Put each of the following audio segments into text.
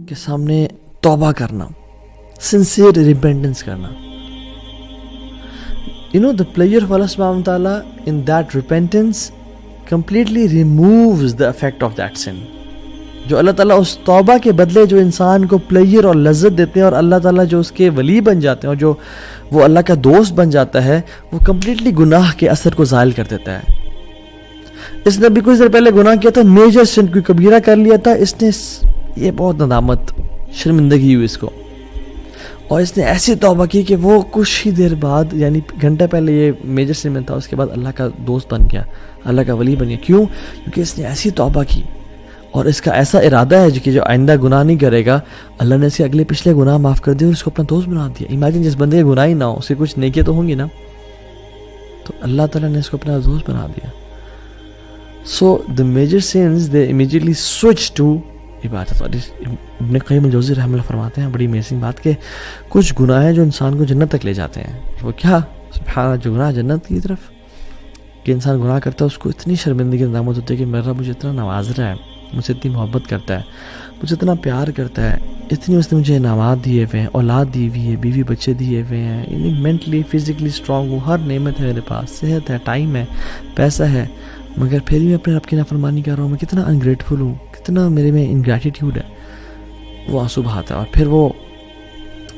کے سامنے توبہ کرنا, sincere repentance کرنا. You know, the pleasure of Allah subhanahu wa ta'ala in that repentance completely removes the effect of that sin. جو اللہ تعالیٰ اس توبہ کے بدلے جو انسان کو پلیجر اور لذت دیتے ہیں, اور اللہ تعالیٰ جو اس کے ولی بن جاتے ہیں اور جو وہ اللہ کا دوست بن جاتا ہے, وہ کمپلیٹلی گناہ کے اثر کو زائل کر دیتا ہے. اس نے بھی کچھ دیر پہلے گناہ کیا تھا, میجر سن, کوئی کبیرہ کر لیا تھا, اس نے یہ بہت ندامت, شرمندگی ہوئی اس کو, اور اس نے ایسی توبہ کی کہ وہ کچھ ہی دیر بعد, یعنی گھنٹہ پہلے یہ میجر سن میں تھا, اس کے بعد اللہ کا دوست بن گیا, اللہ کا ولی بن گیا. کیوں؟ کیونکہ اس نے ایسی توبہ کی, اور اس کا ایسا ارادہ ہے کہ جو آئندہ گناہ نہیں کرے گا, اللہ نے اس کے اگلے پچھلے گناہ معاف کر دیے اور اس کو اپنا دوست بنا دیا. امیجن جس بندے کے گناہ ہی نہ ہو, اس کے کچھ نیکیاں تو ہوں گی نا, تو اللہ تعالیٰ نے اس کو اپنا دوست بنا دیا. So the major sins they immediately switch to عبادت. اور ابن قیم الجوزی رحمہ اللہ فرماتے ہیں بڑی امیزنگ بات کہ کچھ گناہ ہیں جو انسان کو جنت تک لے جاتے ہیں. وہ کیا؟ سبحان اللہ, جو گناہ جنت کی طرف, کہ انسان گناہ کرتا ہے اس کو اتنی شرمندگی ندامت ہوتی ہے کہ میرا مجھے اتنا نواز رہا ہے, مجھ سے اتنی محبت کرتا ہے, مجھے اتنا پیار کرتا ہے, اتنی اس نے مجھے انعامات دیے ہوئے ہیں, اولاد دی ہوئی ہے, بیوی بچے دیے ہوئے ہیں, یعنی مینٹلی فزیکلی اسٹرانگ ہوں, ہر نعمت ہے میرے پاس, صحت ہے, ٹائم ہے, پیسہ ہے, مگر پھر بھی میں اپنے رب کی نافرمانی کر رہا ہوں. میں کتنا انگریٹفل ہوں, کتنا میرے میں انگریٹیٹیوڈ ہے. وہ آنسو بہاتا ہے, اور پھر وہ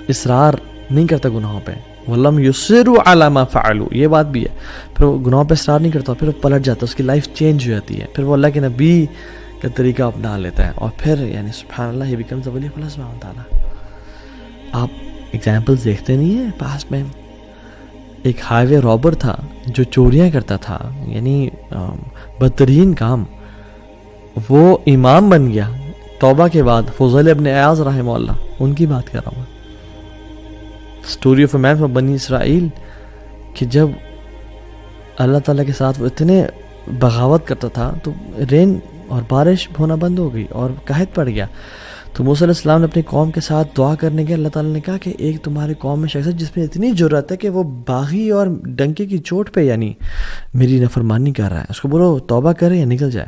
اصرار نہیں کرتا گناہوں پہ. وَلَمْ يُصِرُّوا عَلَىٰ مَا فَعَلُوا, یہ بات بھی ہے. پھر وہ گناہوں پہ اصرار نہیں کرتا, پھر وہ پلٹ جاتا ہے, اس کی لائف چینج ہو جاتی ہے, پھر وہ اللہ کے نبی کا طریقہ اپنا لیتا ہے, اور پھر یعنی سبحان اللہ, یہ بیکمز اے ولی آف اللہ سبحانہ وتعالیٰ. آپ ایگزامپلس دیکھتے نہیں ہیں پاس میں, ایک ہائی وے رابر تھا جو چوریاں کرتا تھا, یعنی بدترین کام, وہ امام بن گیا توبہ کے بعد. فضیل ابن عیاض رحمہ اللہ, ان کی بات کر رہا ہوں, story of a man from بنی اسرائیل, کہ جب اللہ تعالیٰ کے ساتھ وہ اتنے بغاوت کرتا تھا تو رین اور بارش ہونا بند ہو گئی اور قحط پڑ گیا. تو موسیٰ علیہ السلام نے اپنی قوم کے ساتھ دعا کرنے کے, اللہ تعالیٰ نے کہا کہ ایک تمہارے قوم میں شخص ہے جس میں اتنی جرأت ہے کہ وہ باغی اور ڈنکے کی چوٹ پہ یعنی میری نافرمانی کر رہا ہے, اس کو بولو توبہ کرے یا نکل جائے,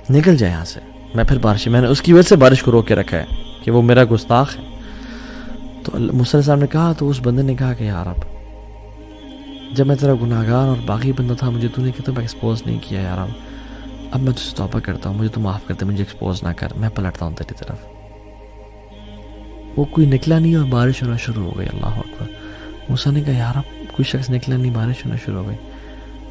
نکل جائے یہاں سے, میں پھر بارش, میں نے اس کی وجہ سے بارش کو روک کے رکھا ہے کہ وہ میرا گستاخ ہے. تو موسیٰ علیہ السلام نے کہا, تو اس بندے نے کہا کہ یا رب, جب میں تیرا گناہ گار اور باغی بندہ تھا, مجھے تو نے کہ تم ایکسپوز نہیں کیا یا رب, اب میں تجھ سے توبہ کرتا ہوں, مجھے تو معاف کرتے, مجھے ایکسپوز نہ کر, میں پلٹتا ہوں تیری طرف. وہ کوئی نکلا نہیں اور بارش ہونا شروع ہو گئی. اللہ اکبر. موسیٰ نے کہا یا رب, کوئی شخص نکلا نہیں, بارش ہونا شروع ہو گئی,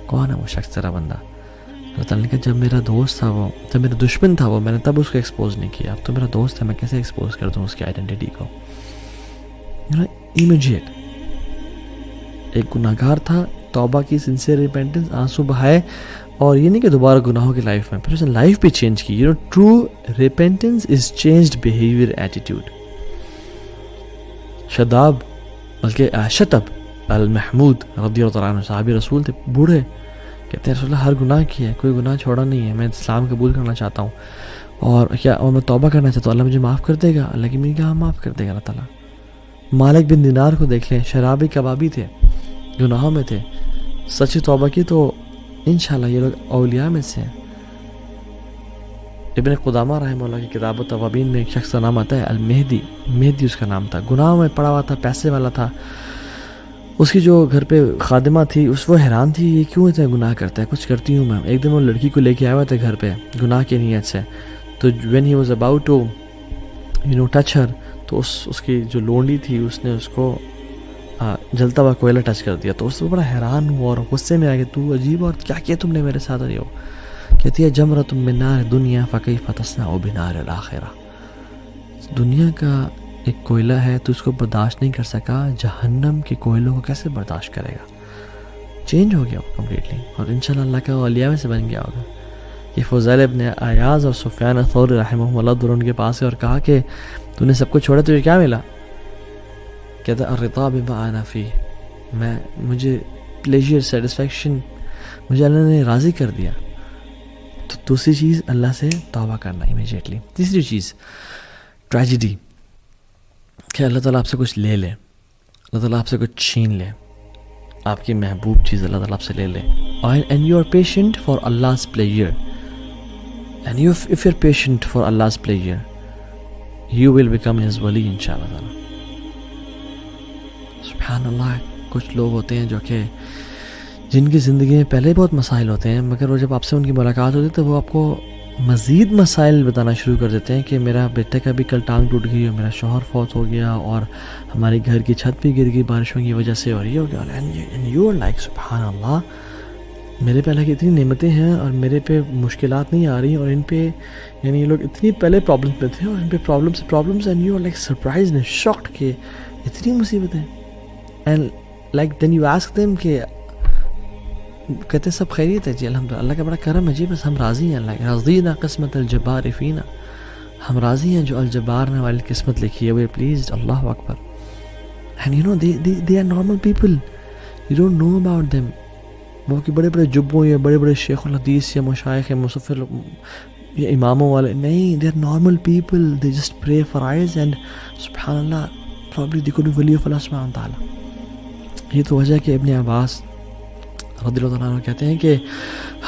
کون ہے وہ شخص تیرا بندہ؟ اللہ تعالیٰ نے کہا جب میرا دوست تھا وہ, جب میرا دشمن تھا وہ, میں نے تب اس کو ایکسپوز نہیں کیا, اب تو میرا دوست ہے, میں کیسے ایکسپوز کر دوں اس کی آئیڈینٹی کو. امیجیٹ, ایک گناہ گار تھا, توبہ کی, سنسیئر ریپینٹنس, آنسو بہائے, اور یہ نہیں کہ دوبارہ گناہوں کی لائف میں, پھر اس نے لائف بھی چینج کی. You know, true repentance is changed behaviour, attitude. شداب, بلکہ شتب المحمود رضی اللہ عنہ, صحابی رسول تھے, بوڑھے, کہتے ہیں رسول اللہ ہر گناہ کی ہے, کوئی گناہ چھوڑا نہیں ہے, میں اسلام قبول کرنا چاہتا ہوں, اور کیا اور میں توبہ کرنا چاہتا ہوں, اللہ مجھے معاف کر دے گا؟ اللہ کی میں کہا معاف کر دے گا اللہ تعالیٰ. مالک بن دینار کو دیکھ لیں, شرابی کبابی تھے, گناہوں میں تھے, سچی توبہ کی تو انشاءاللہ یہ لوگ اولیاء میں سے ہیں. ابن قدامہ رحمہ اللہ کی کتاب التوابین میں ایک شخص کا نام آتا ہے المہدی, مہدی اس کا نام تھا, گناہوں میں پڑا ہوا تھا, پیسے والا تھا. اس کی جو گھر پہ خادمہ تھی, وہ حیران تھی یہ کیوں اتنا گناہ کرتا ہے, کچھ کرتی ہوں میں. ایک دن وہ لڑکی کو لے کے آیا ہوا تھا گھر پہ گناہ کی نیت سے, تو when he was about to touch her, تو اس کی جو لونڈی تھی اس نے اس کو جلتا ہوا کوئلہ ٹچ کر دیا. تو اس کو بڑا حیران ہوا اور غصے میں آ گیا, تو عجیب اور کیا کیا تم نے میرے ساتھ. رہی ہو, کہتی ہے جمرۃ من نار دنیا فکیف تصنع بنار الاخرہ, دنیا کا ایک کوئلہ ہے تو اس کو برداشت نہیں کر سکا, جہنم کے کوئلوں کو کیسے برداشت کرے گا. چینج ہو گیا وہ کمپلیٹلی, اور انشاءاللہ اللہ کا اولیاء میں سے بن گیا ہوگا. یہ فضیل ابن عیاض اور سفیان الثوری رحمہ اللہ دونوں ان کے پاس ہے, اور کہا کہ تو نے سب کچھ چھوڑا, تجھے کیا ملا؟ کہتا الرضا بما انا فیہ, مجھے پلیجر, سیٹسفیکشن, مجھے اللہ نے راضی کر دیا. تو دوسری چیز اللہ سے توبہ کرنا امیجیٹلی. تیسری چیز ٹریجڈی, کہ اللہ تعالیٰ آپ سے کچھ لے لے, اللہ تعالیٰ آپ سے کچھ چھین لے, آپ کی محبوب چیز اللہ تعالیٰ آپ سے لے لے. And you are patient for Allah's pleasure, and if you're patient for Allah's pleasure, you will become his wali inshallah ta'ala. سبحان اللہ. کچھ لوگ ہوتے ہیں جو کہ جن کی زندگی میں پہلے بہت مسائل ہوتے ہیں، مگر وہ جب آپ سے ان کی ملاقات ہوتی ہے تو وہ آپ کو مزید مسائل بتانا شروع کر دیتے ہیں کہ میرا بیٹے کا بھی کل ٹانگ ٹوٹ گئی اور میرا شوہر فوت ہو گیا اور ہماری گھر کی چھت بھی گر گئی بارشوں کی وجہ سے اور یہ ہو گیا. اینڈ یو آر لائک سبحان اللہ، میرے پہ اللہ کی اتنی نعمتیں ہیں اور میرے پہ مشکلات نہیں آ رہی اور ان پہ یعنی یہ لوگ اتنی پہلے پرابلمس میں تھے اور ان پہ problems and you are like surprise and shocked کہ اتنی مصیبتیں. And like then you ask them کہ کہتے سب خیریت ہے جی الحمدللہ، اللہ کا بڑا کرم ہے جی، بس ہم راضی ہیں، اللہ رضینا قسمت الجبار فینا، ہم راضی ہیں جو الجبار نے ہماری قسمت لکھی ہے، وی پلیزڈ. اللہ اکبر. And you know they are normal people, you don't know about them. وہ کہ بڑے بڑے جبوں یا بڑے بڑے شیخ الحدیث یا مشائخ یا مصفر یا اماموں والے نہیں، they are normal people, they just pray for eyes and سبحان اللہ probably they could be wali of Allah سبحانہ تعالیٰ. یہ تو وجہ کہ ابن عباس رضی اللہ عنہ کہتے ہیں کہ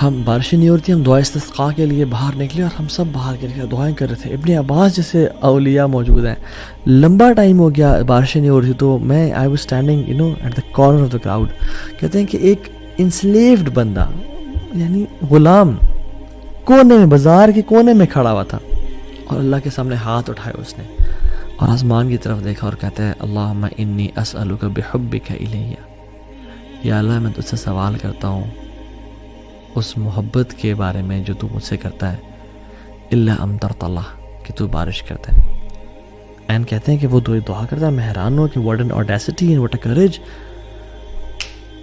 ہم بارشیں نہیں ہو رہی تھی، ہم دعا استسقاء کے لیے باہر نکلے اور ہم سب باہر کے لیے دعائیں کر رہے تھے. ابن عباس جیسے اولیاء موجود ہیں، لمبا ٹائم ہو گیا بارشیں نہیں ہو رہی تھی تو میں I was standing you know at the corner of the crowd. کہتے ہیں کہ ایک انسلیوڈ بندہ یعنی غلام کونے میں بازار کے کونے میں کھڑا ہوا تھا اور اللہ کے سامنے ہاتھ اٹھائے اس نے اور آسمان کی طرف دیکھا اور کہتا ہے اللہم انی اسألک بحبک الیہ، یا اللہ میں تجھ سے سوال کرتا ہوں اس محبت کے بارے میں جو تو مجھ سے کرتا ہے، الا امطرت اللہ، کہ تو بارش کرتا ہے. اینڈ کہتے ہیں کہ وہ دعا کرتا ہے، میں حیران ہوں کہ what an audacity and what a courage.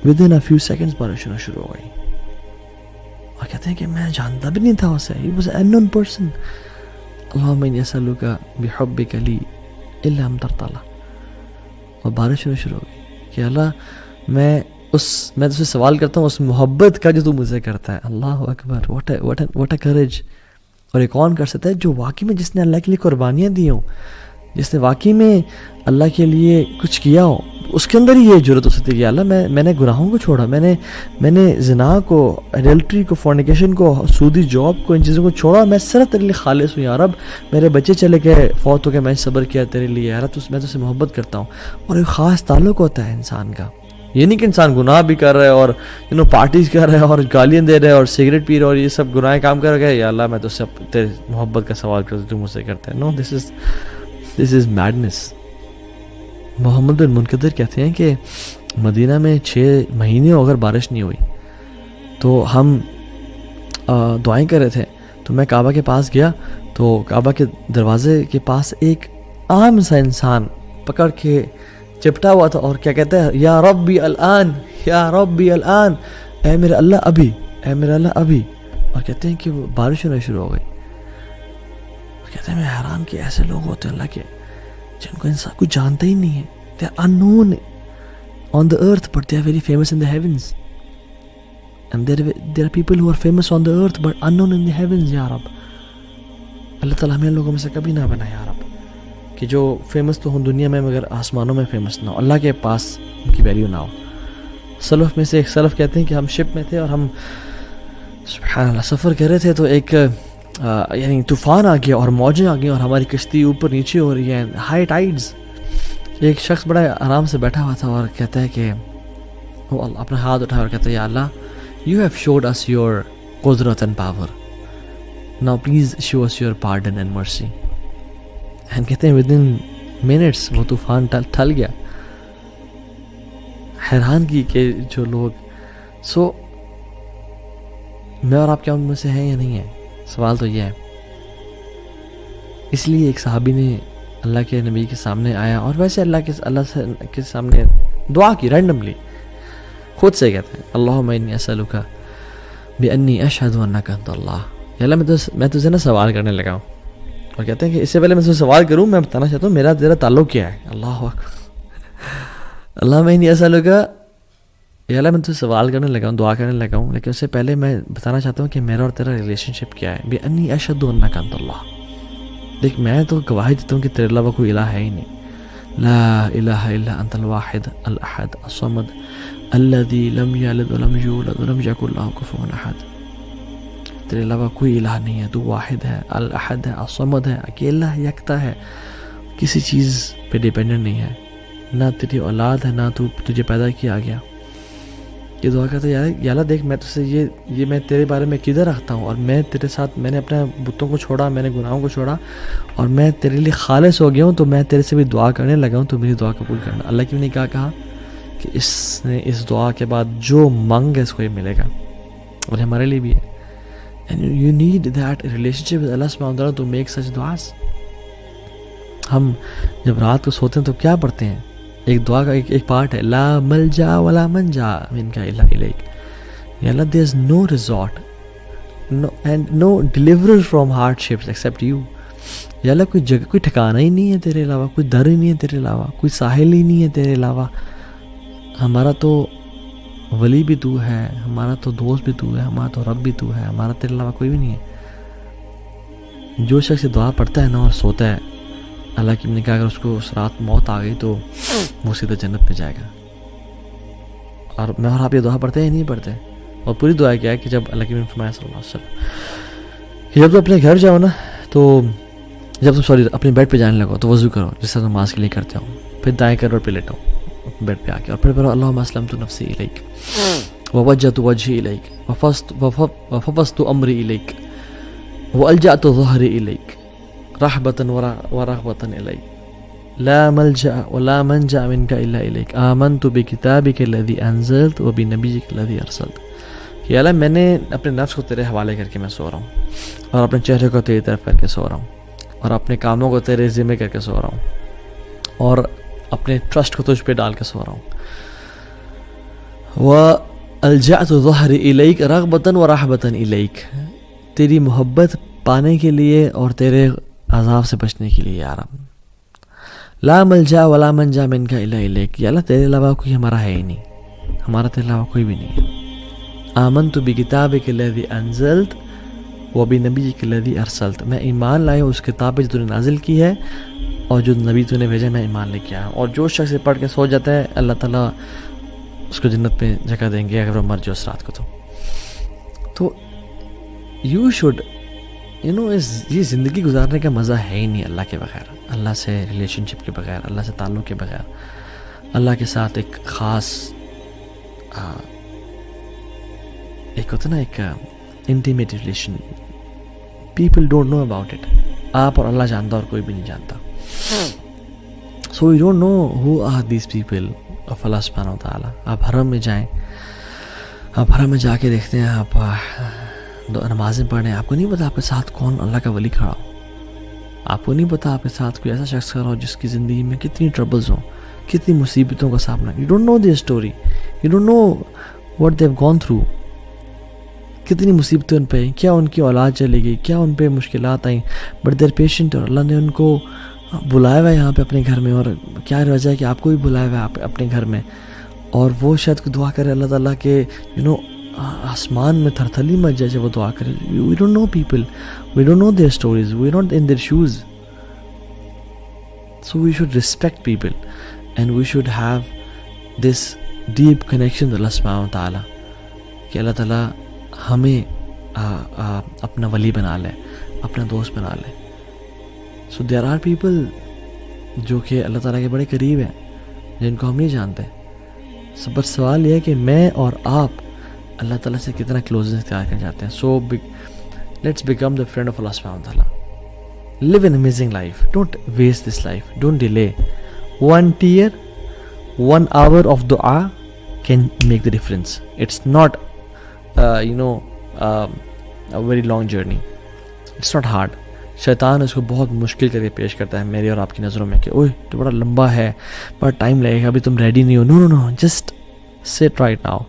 Within a few seconds بارش ہونا شروع ہو گئی اور کہتے ہیں کہ میں جانتا بھی نہیں تھا اسے، he was an known person. اللہم انی اسألک بحبک لی الا امطرت اللہ، اور بارش ہونا شروع ہو گئی کہ اللہ میں تجھ سے سوال کرتا ہوں اس محبت کا جو تو مجھ سے کرتا ہے. اللہ اکبر. What a courage. اور ایک کون کر سکتا ہے جو واقعی میں جس نے اللہ کے لیے قربانیاں دی ہوں، جس نے واقعی میں اللہ کے لیے کچھ کیا ہو، اس کے اندر ہی یہ جرت ہو سکتی ہے کہ اللہ میں نے گناہوں کو چھوڑا، میں نے زنا کو، ایڈلٹری کو، فورنیکیشن کو، سودی جاب کو، ان چیزوں کو چھوڑا، میں صرف تیرے لیے خالص ہوں. یا رب میرے بچے چلے گئے فوت ہو گئے، میں صبر کیا تیرے لیے، یا رب میں تجھ سے محبت کرتا ہوں. اور ایک خاص تعلق ہوتا ہے انسان کا. یہ نہیں کہ انسان گناہ بھی کر رہا ہے اور پارٹیز کر رہا ہے اور گالیاں دے رہا ہے اور سگریٹ پی رہا ہے اور یہ سب گناہ کام کر رہا ہے، یا اللہ میں تجھ سے تیرے محبت کا سوال کرتا ہوں، تو مجھ سے کرتا ہے. نو، دس از میڈنس. محمد بن منقدر کہتے ہیں کہ مدینہ میں 6 مہینے اگر بارش نہیں ہوئی تو ہم دعائیں کر رہے تھے، تو میں کعبہ کے پاس گیا تو کعبہ کے دروازے کے پاس ایک عام سا انسان پکڑ کے چپٹا ہوا تھا اور کیا کہتا ہے، یا ربی الان، یا ربی الان، اے میرے اللہ ابھی، اے میرے اللہ ابھی. اور کہتے ہیں کہ وہ بارش ہونا شروع ہو گئی. کہتے ہیں میں حیران کہ ایسے لوگ ہوتے ہیں اللہ کے جن کو انسان کوئی جانتا ہی نہیں ہے. they are unknown on the earth but they are very famous in the heavens, and there are people who are famous on the earth but unknown in the heavens. یا رب اللہ تعالیٰ ہمیں لوگوں میں سے کبھی نہ بنا یا رب کہ جو فیمس تو ہوں دنیا میں مگر آسمانوں میں فیمس نہ ہو، اللہ کے پاس ان کی ویلیو نہ ہو. سلف میں سے ایک سلف کہتے ہیں کہ ہم شپ میں تھے اور ہم سبحان اللہ سفر کر رہے تھے تو ایک یعنی طوفان آ گیا اور موجیں آ گئیں اور ہماری کشتی اوپر نیچے ہو رہی ہے، ہائی ٹائیڈز. ایک شخص بڑا آرام سے بیٹھا ہوا تھا اور کہتا ہے کہ وہ اپنا ہاتھ اٹھایا اور کہتا ہے یا اللہ you have showed us your قدرت and power, now please show us your pardon and mercy. ہم کہتے ہیں ود ان منٹس وہ طوفان ٹل گیا. حیران کی کہ جو لوگ میں اور آپ کیا ان میں سے ہیں یا نہیں ہیں؟ سوال تو یہ ہے. اس لیے ایک صحابی نے اللہ کے نبی کے سامنے آیا اور ویسے اللہ کے سامنے دعا کی رینڈملی، خود سے کہتے ہیں اللہم انی اسألک بانی اشہد انک انت اللہ. یا اللہ میں تجھے نا سوال کرنے لگا ہوں. اور کہتے ہیں کہ اس سے پہلے میں تجھے سوال کروں میں بتانا چاہتا ہوں میرا تیرا تعلق کیا ہے. اللہ اکبر. اللہم انی اسألک، یا اللہ میں تجھے سوال کرنے لگا ہوں، دعا کرنے لگا ہوں، لیکن اس سے پہلے میں بتانا چاہتا ہوں کہ میرا اور تیرا ریلیشن شپ کیا ہے. بانی اشہد انک انت اللہ. دیکھ میں تو گواہی دیتا ہوں کہ تیرے علاوہ کوئی الہ ہے ہی نہیں. لا الہ الا انت الواحد الاحد الصمد الذي لم يلد ولم يولد ولم يكن له كفوا احد. تیرے علاوہ کوئی الہ نہیں ہے، تو واحد ہے، الاحد ہے، الصمد ہے، اکیلا ہے، یکتا ہے، کسی چیز پہ ڈیپینڈنٹ نہیں ہے، نہ تیری اولاد ہے، نہ تجھے پیدا کیا گیا. یہ دعا کرتا ہے یا اللہ دیکھ میں تجھ سے یہ میں تیرے بارے میں عقیدہ رکھتا ہوں، اور میں تیرے ساتھ میں نے اپنے بتوں کو چھوڑا، میں نے گناہوں کو چھوڑا، اور میں تیرے لیے خالص ہو گیا ہوں، تو میں تیرے سے بھی دعا کرنے لگا ہوں، تو میری دعا قبول کرنا. اللہ کی نے کہا کہ اس نے اس دعا کے بعد جو مانگ ہے اس کو یہ ملے گا، اور ہمارے لیے بھی ہے. And you need that relationship with Allah subhanahu wa ta'ala to make such du'as. ہم جب رات کو سوتے ہیں تو کیا پڑھتے ہیں؟ ایک دعا کا ایک پارٹ ہے، لا ملجا ولا منجا منک الا الیک. یا اللہ there is no resort and no deliverer from hardships except you. یا اللہ کوئی جگہ، کوئی ٹھکانہ ہی نہیں ہے تیرے علاوہ، کوئی در ہی نہیں ہے تیرے علاوہ، کوئی ساحل ہی نہیں ہے تیرے علاوہ. ہمارا تو ولی بھی تو ہے، ہمارا تو دوست بھی تو ہے، ہمارا تو رب بھی تو ہے، ہمارا تیرے علاوہ کوئی بھی نہیں ہے. جو شخص دعا پڑھتا ہے نا اور سوتا ہے، اللہ کی نے کہا اگر اس کو اس رات موت آ گئی تو وہ سیدھا جنت میں جائے گا. اور میں اور آپ یہ دعا پڑھتے ہیں نہیں پڑھتے؟ اور پوری دعا کیا ہے کہ جب اللہ کی نے فرمایا صلی اللہ علیہ وسلم کہ جب تم اپنے گھر جاؤ نا، تو جب تم اپنے بیڈ پہ جانے لگو تو وضو کرو جس طرح نماز کے لیے کرتے ہو، پھر دائیں کروٹ پہ لیٹو بیڈ پہ آ کے، اور پھر پڑھو اللہم اسلمت نفسی الیک ووجہت وجہی الیک وفوضت امری الیک والجأت ظہری الیک رحبة ورغبة الیک لا ملجأ ولا منجأ منك الا الیک آمنت بکتابک الذی انزلت وبنبیک الذی ارسلت. کہ اللہ میں نے اپنے نفس کو تیرے حوالے کر کے میں سو رہا ہوں، اور اپنے چہرے کو تیری طرف کر کے سو رہا ہوں، اور اپنے کاموں کو تیرے ذمہ کر کے سو رہا ہوں، اور اپنے ٹرسٹ کو تجھ پہ ڈال کے سو رہا ہوں. وَأَلْجَأْتُ ظَهْرِ إِلَيْكَ رَغْبَةً وَرَحْبَةً إِلَيْكَ، تیری محبت پانے کے لیے اور تیرے عذاب سے بچنے کے لیے یا رب. لا ملجا ولا منجا منک الا الیک، یا اللہ تیرے علاوہ کوئی ہمارا ہے ہی نہیں، ہمارا تیرے علاوہ کوئی بھی نہیں ہے. آمنت بکتابک الذی انزلت وبنبیک الذی ارسلت، میں ایمان لایا اس کتاب پہ جو تو نے نازل کی ہے اور جو نبی تو نے بھیجا میں ایمان لے کے آیا ہوں. اور جو شخص پڑھ کے سو جاتا ہے اللہ تعالیٰ اس کو جنت پہ جگہ دیں گے اگر وہ مر جائے اس رات کو. تو یو شوڈ یہ زندگی گزارنے کا مزہ ہے ہی نہیں اللہ کے بغیر، اللہ سے ریلیشن شپ کے بغیر، اللہ سے تعلق کے بغیر، اللہ کے ساتھ ایک خاص ایک ہوتا نا ایک intimate relation. People don't know about it. آپ اور اللہ جانتا اور کوئی بھی نہیں جانتا. So you don't know who are these people of اللہ سبحانہ وتعالی. آپ حرم میں جائیں، آپ حرم میں جا کے دیکھتے ہیں، آپ نمازیں پڑھیں، آپ کو نہیں پتا آپ کے ساتھ کون اللہ کا ولی کھڑا ہو. آپ کو نہیں پتا آپ کے ساتھ کوئی ایسا شخص کھڑا ہو جس کی زندگی میں کتنی ٹربلز ہوں، کتنی مصیبتوں کا سامنا. You don't know their story, you don't know what they have gone through. کتنی مصیبتیں ان پہ، کیا ان کی اولاد چلی گئی، کیا ان پہ مشکلات آئیں، بٹ دیر پیشنٹ، اور اللہ نے ان کو بلایا ہوا ہے یہاں پہ اپنے گھر میں. اور کیا وجہ ہے کہ آپ کو بھی بلایا ہوا ہے اپنے گھر میں. اور وہ شاید کو دعا کرے اللہ تعالیٰ کہ آسمان میں تھرتھلی مچ جائے جب وہ دعا کرے. We don't know people, we don't know their stories, we not in their shoes. So we should respect people and we should have this deep connection اللہ سبحانہ وتعالیٰ کہ اللہ تعالیٰ ہمیں اپنا ولی بنا لے، اپنا دوست بنا لے. سو دیر آر پیپل جو کہ اللہ تعالیٰ کے بڑے قریب ہیں جن کو ہم نہیں جانتے. بس سوال یہ ہے کہ میں اور آپ اللہ تعالیٰ سے کتنا کلوزنس اختیار کر جاتے ہیں. So let's become the friend of اللہ سبحانہ وتعالیٰ. Live an amazing life, don't waste this life, don't delay. 1 tear, 1 hour of dua can make the difference. It's not a very long journey. It's not hard. شیطان اس کو بہت مشکل کر کے پیش کرتا ہے میری اور آپ کی نظروں میں کہ اوہ تو بڑا لمبا ہے، بڑا ٹائم لگے گا، ابھی تم ریڈی نہیں ہو. نو نو نو، جسٹ سٹ رائٹ ناؤ.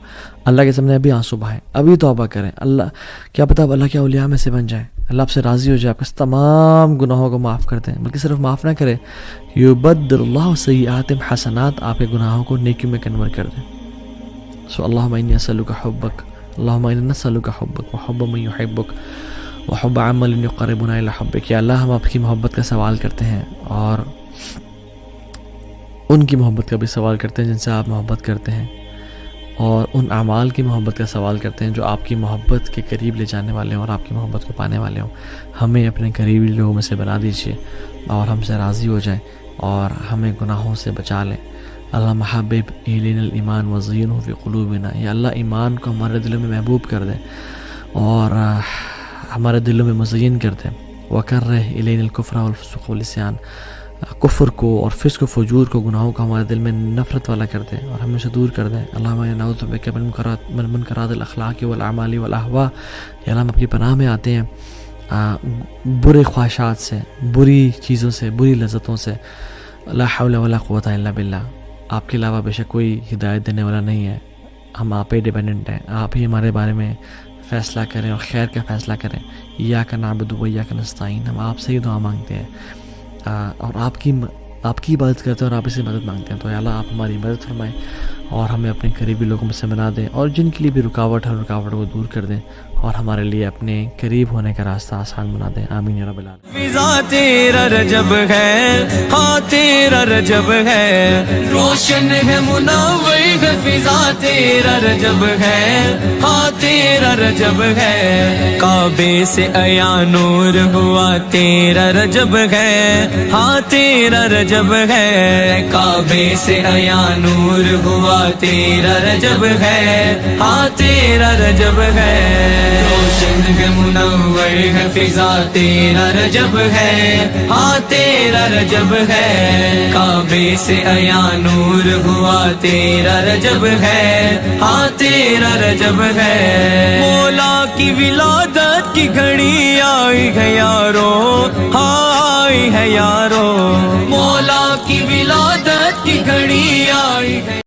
اللہ کے سامنے ابھی آنسو بہائیں، ابھی توبہ کریں. اللہ کیا پتہ اب اللہ کے اولیاء میں سے بن جائیں، اللہ آپ سے راضی ہو جائے، آپ کے تمام گناہوں کو معاف کر دیں. بلکہ صرف معاف نہ کرے، یبدل اللہ سیئاتہم حسنات، آپ کے گناہوں کو نیکیوں میں کنورٹ کر دیں. سو اللہم انی اسألک حبک، اللہم انی نسألک حبک وحب من یحبک وحب عمل یقربنا الی حبک. یا اللہ ہم آپ کی محبت کا سوال کرتے ہیں اور ان کی محبت کا بھی سوال کرتے ہیں جن سے آپ محبت کرتے ہیں، اور ان اعمال کی محبت کا سوال کرتے ہیں جو آپ کی محبت کے قریب لے جانے والے ہوں اور آپ کی محبت کو پانے والے ہوں. ہمیں اپنے قریبی لوگوں میں سے بنا دیجیے اور ہم سے راضی ہو جائیں اور ہمیں گناہوں سے بچا لیں. اللہ محبب الینا الایمان وزینہ فی قلوبنا، یا اللہ ایمان کو ہمارے دلوں میں محبوب کر دے اور ہمارے دلوں میں مزین کر دے. وکرہ الینا الکفر والفسوق والعصیان، کفر کو اور فسق و فجور کو، گناہوں کو ہمارے دل میں نفرت والا کر دے اور ہمیں سے دور کر دے. اللہم انا نعوذ بک من منکرات الاخلاق والاعمال والاہواء، یا اللہ ہم اپنی پناہ میں آتے ہیں برے خواہشات سے، بری چیزوں سے، بری لذتوں سے. لا حول ولا قوت الا باللہ، آپ کے علاوہ بے شک کوئی ہدایت دینے والا نہیں ہے، ہم آپ پہ ڈیپینڈنٹ ہیں، آپ ہی ہمارے بارے میں فیصلہ کریں اور خیر کا فیصلہ کریں. ایاک نعبد و ایاک نستعین، ہم آپ سے ہی دعا مانگتے ہیں اور آپ کی عبادت کرتے ہیں اور آپ سے مدد مانگتے ہیں. تو یا اللہ آپ ہماری مدد فرمائیں اور ہمیں اپنے قریبی لوگوں میں سے بنا دیں، اور جن کے لیے بھی رکاوٹ ہے رکاوٹ کو دور کر دیں اور ہمارے لیے اپنے قریب ہونے کا راستہ آسان بنا دیں. آمین یا رب العالمین. فضا تیرا رجب ہے، ہاں تیرا رجب ہے، روشن ہے منور ہے، فضا تیرا رجب ہے، ہاں تیرا رجب ہے، کعبے سے عیا نور ہوا تیرا رجب ہے، ہاں تیرا رجب ہے، کعبے سے عیا نور ہوا تیرا رجب ہے، ہاں تیرا رجب ہے، روشن ہے منور ہے، فضا تیرا رجب ہے، ہاں تیرا رجب ہے، کعبے سے عیا نور ہوا تیرا رجب ہے، ہاں تیرا رجب ہے، مولا کی ولادت کی گھڑی آئی ہے یارو، ہاں آئی ہے یارو، مولا کی ولادت کی گھڑی آئی ہے.